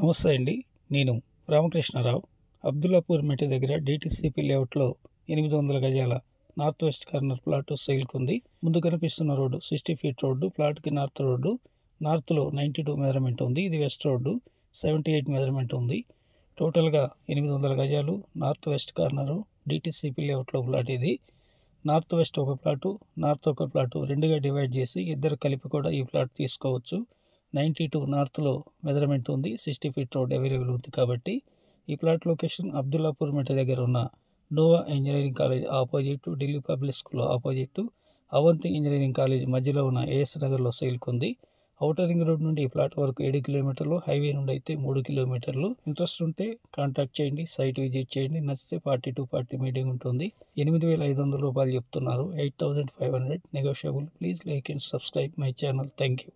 నమస్తే అండి. నేను రామకృష్ణారావు. అబ్దుల్లాపూర్ మెట్ట దగ్గర డిటిసిపి లేఅవుట్లో 800 గజాల నార్త్ వెస్ట్ కార్నర్ ప్లాట్ సేల్కుంది. ముందు కనిపిస్తున్న రోడ్డు 60 ఫీట్ రోడ్డు. ప్లాట్కి నార్త్ రోడ్డు. నార్త్లో 92 మెజర్మెంట్ ఉంది. ఇది వెస్ట్ రోడ్డు 78 మెజర్మెంట్ ఉంది. టోటల్గా 800 గజాలు నార్త్ వెస్ట్ కార్నరు డిటిసిపి లేఅవుట్లో ప్లాట్ ఇది. నార్త్ వెస్ట్ ఒక ప్లాటు, నార్త్ ఒక ప్లాటు రెండుగా డివైడ్ చేసి ఇద్దరు కలిపి కూడా ఈ ప్లాట్ తీసుకోవచ్చు. 92 నార్త్లో మెజర్మెంట్ ఉంది. 60 ఫీట్ రోడ్ అవైలబుల్ ఉంది కాబట్టి ఈ ప్లాట్ లొకేషన్ అబ్దుల్లాపూర్ మెట్ట దగ్గర ఉన్న Nova engineering college opposite, Delhi public school opposite, Avanti engineering college మధ్యలో ఉన్న ఏఎస్ నగర్లో సేల్కుంది. ఔటర్ రింగ్ రోడ్ నుండి ఈ ప్లాట్ వరకు 7 కిలోమీటర్లు, హైవే నుండి అయితే 3 కిలోమీటర్లు. ఇంట్రెస్ట్ ఉంటే కాంటాక్ట్ చేయండి, సైట్ విజిట్ చేయండి. నచ్చితే పార్టీ టు పార్టీ మీటింగ్ ఉంటుంది. 8,500 రూపాయలు చెప్తున్నారు. 8,500 negotiable. Please like and subscribe my channel. Thank you.